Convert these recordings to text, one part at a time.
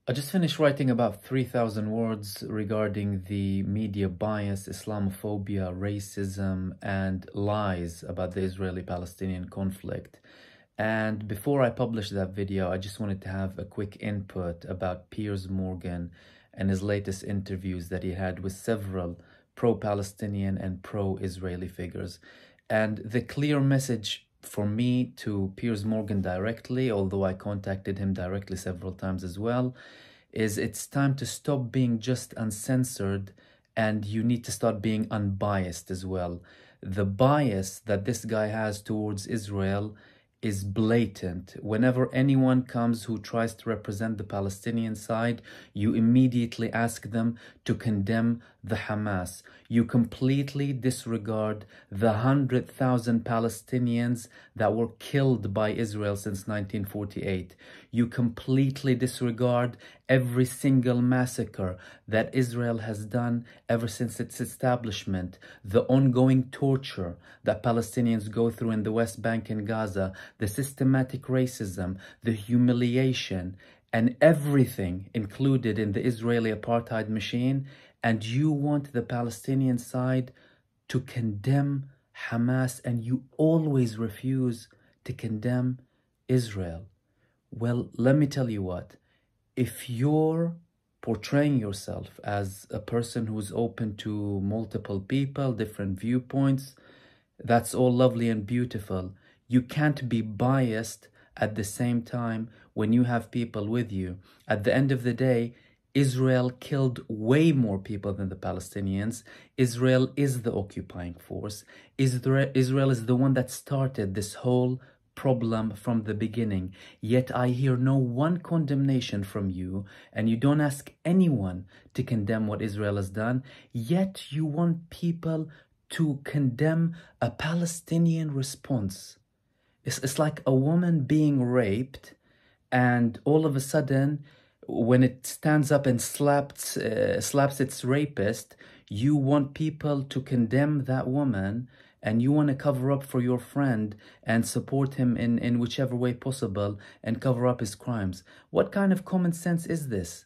I just finished writing about 3,000 words regarding the media bias, Islamophobia, racism, and lies about the Israeli-Palestinian conflict. And before I publish that video, I just wanted to have a quick input about Piers Morgan and his latest interviews that he had with several pro-Palestinian and pro-Israeli figures. And the clear message for me to Piers Morgan directly, although I contacted him directly several times as well, is it's time to stop being just uncensored and you need to start being unbiased as well. The bias that this guy has towards Israel is blatant. Whenever anyone comes who tries to represent the Palestinian side, you immediately ask them to condemn the Hamas. You completely disregard the 100,000 Palestinians that were killed by Israel since 1948. You completely disregard every single massacre that Israel has done ever since its establishment, the ongoing torture that Palestinians go through in the West Bank and Gaza, the systematic racism, the humiliation, and everything included in the Israeli apartheid machine. And you want the Palestinian side to condemn Hamas, and you always refuse to condemn Israel. Well, let me tell you what. If you're portraying yourself as a person who's open to multiple people, different viewpoints, that's all lovely and beautiful. You can't be biased at the same time when you have people with you. At the end of the day, Israel killed way more people than the Palestinians. Israel is the occupying force. Israel is the one that started this whole problem from the beginning. Yet I hear no one condemnation from you, and you don't ask anyone to condemn what Israel has done. Yet you want people to condemn a Palestinian response. It's like a woman being raped, and all of a sudden, when it stands up and slaps its rapist, you want people to condemn that woman, and you want to cover up for your friend and support him in whichever way possible and cover up his crimes. What kind of common sense is this?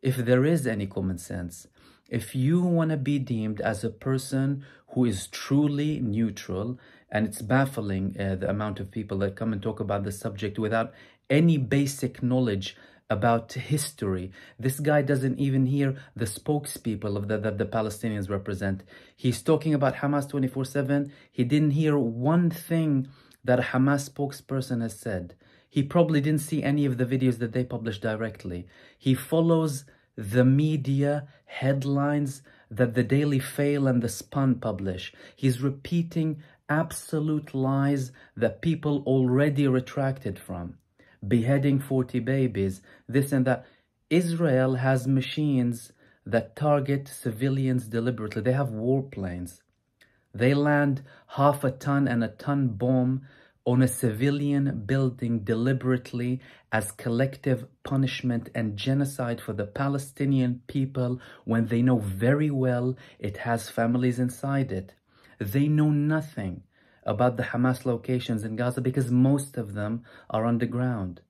If there is any common sense. If you want to be deemed as a person who is truly neutral, and it's baffling the amount of people that come and talk about the subject without any basic knowledge about history. This guy doesn't even hear the spokespeople of that the Palestinians represent. He's talking about Hamas 24/7. He didn't hear one thing that a Hamas spokesperson has said. He probably didn't see any of the videos that they published directly. He follows the media headlines that the Daily Fail and the Spun publish. He's repeating absolute lies that people already retracted from. Beheading 40 babies, this and that. Israel has machines that target civilians deliberately. They have warplanes. They land 0.5 ton and a ton bomb on a civilian building deliberately as collective punishment and genocide for the Palestinian people when they know very well it has families inside it. They know nothing about the Hamas locations in Gaza because most of them are underground.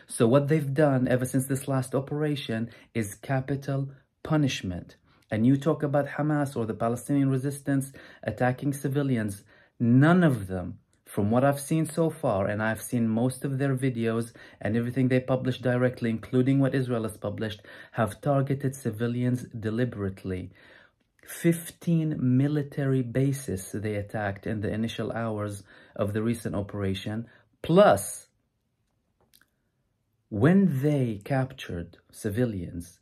So what they've done ever since this last operation is capital punishment. And you talk about Hamas or the Palestinian resistance attacking civilians. None of them, from what I've seen so far, and I've seen most of their videos and everything they publish directly, including what Israel has published, have targeted civilians deliberately. 15 military bases they attacked in the initial hours of the recent operation. Plus, when they captured civilians,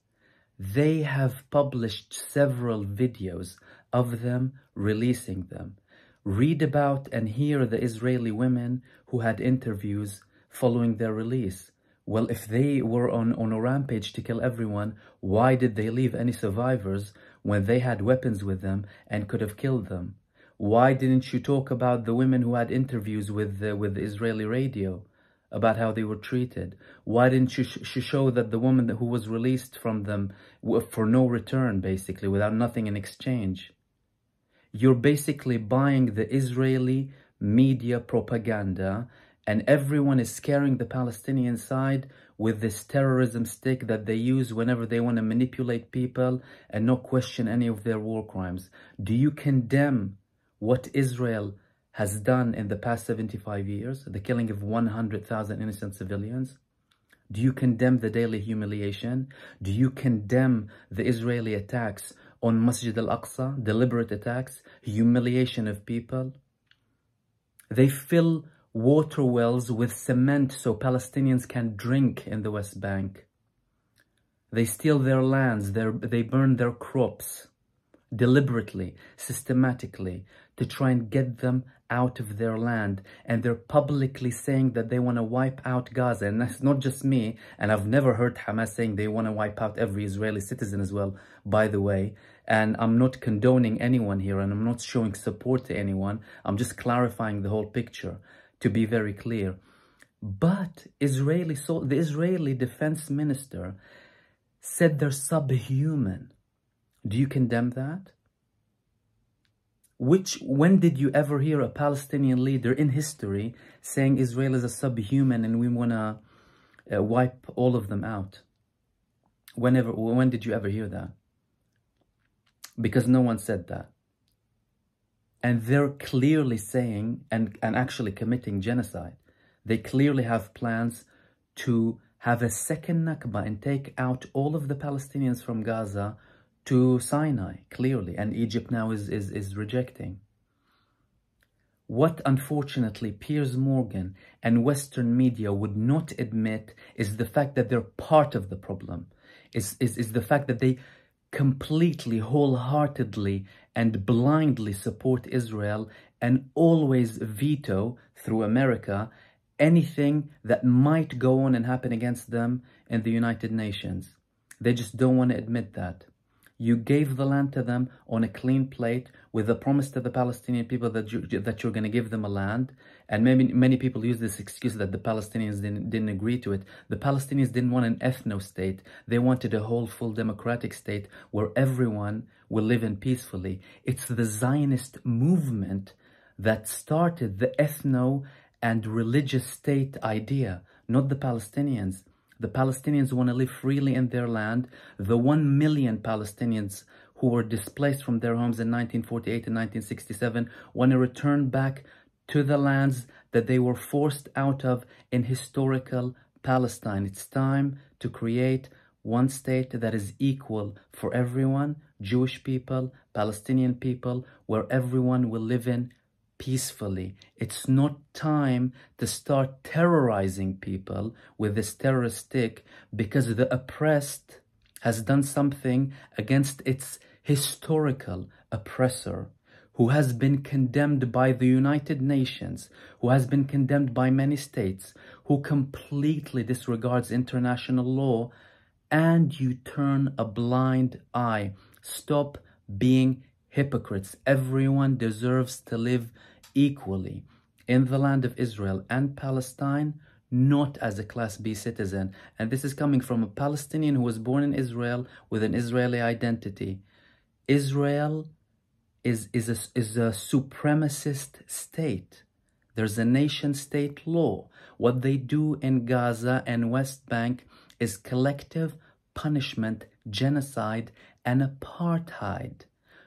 they have published several videos of them releasing them. Read about and hear the Israeli women who had interviews following their release. Well, if they were on a rampage to kill everyone, why did they leave any survivors when they had weapons with them and could have killed them? Why didn't you talk about the women who had interviews with the Israeli radio about how they were treated? Why didn't you show that the woman who was released from them for no return, basically, without nothing in exchange? You're basically buying the Israeli media propaganda And everyone is scaring the Palestinian side with this terrorism stick that they use whenever they want to manipulate people and not question any of their war crimes. Do you condemn what Israel has done in the past 75 years, the killing of 100,000 innocent civilians? Do you condemn the daily humiliation? Do you condemn the Israeli attacks on Masjid al-Aqsa, deliberate attacks, humiliation of people? They fill water wells with cement so Palestinians can drink in the West Bank. They steal their lands, they burn their crops deliberately, systematically, to try and get them out of their land. And they're publicly saying that they want to wipe out Gaza. And that's not just me. And I've never heard Hamas saying they want to wipe out every Israeli citizen as well, by the way. And I'm not condoning anyone here, and I'm not showing support to anyone. I'm just clarifying the whole picture, to be very clear. But the Israeli defense minister said they're subhuman. Do you condemn that? When did you ever hear a Palestinian leader in history saying Israel is a subhuman and we want to wipe all of them out? When did you ever hear that? Because no one said that. And they're clearly saying and actually committing genocide. They clearly have plans to have a second Nakba and take out all of the Palestinians from Gaza to Sinai, clearly. And Egypt now is rejecting. What, unfortunately, Piers Morgan and Western media would not admit is the fact that they're part of the problem. Is the fact that they completely, wholeheartedly and blindly support Israel and always veto, through America, anything that might go on and happen against them in the United Nations. They just don't want to admit that. You gave the land to them on a clean plate with a promise to the Palestinian people that you're going to give them a land. And many people use this excuse that the Palestinians didn't agree to it. The Palestinians didn't want an ethno-state. They wanted a whole, full democratic state where everyone will live in peacefully. It's the Zionist movement that started the ethno and religious state idea, not the Palestinians. The Palestinians want to live freely in their land. The 1 million Palestinians who were displaced from their homes in 1948 and 1967 want to return back to the lands that they were forced out of in historical Palestine. It's time to create one state that is equal for everyone, Jewish people, Palestinian people, where everyone will live in peacefully. It's not time to start terrorizing people with this terrorist stick because the oppressed has done something against its historical oppressor, who has been condemned by the United Nations, who has been condemned by many states, who completely disregards international law, and you turn a blind eye. Stop being hypocrites. Everyone deserves to live equally in the land of Israel and Palestine, not as a Class B citizen. And this is coming from a Palestinian who was born in Israel with an Israeli identity. Israel is a supremacist state. There's a nation-state law. What they do in Gaza and West Bank is collective punishment, genocide, and apartheid.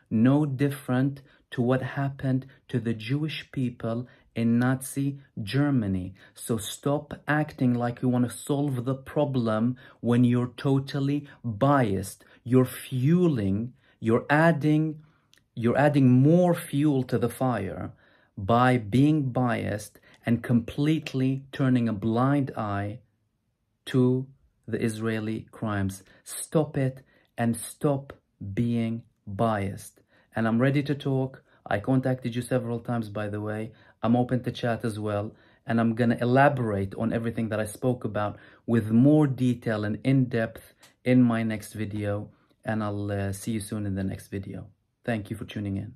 No different to what happened to the Jewish people in Nazi Germany. So stop acting like you want to solve the problem when you're totally biased. You're adding more fuel to the fire by being biased and completely turning a blind eye to the Israeli crimes. Stop it and stop being biased. And I'm ready to talk. I contacted you several times, by the way. I'm open to chat as well. And I'm going to elaborate on everything that I spoke about with more detail and in-depth in my next video. And I'll see you soon in the next video. Thank you for tuning in.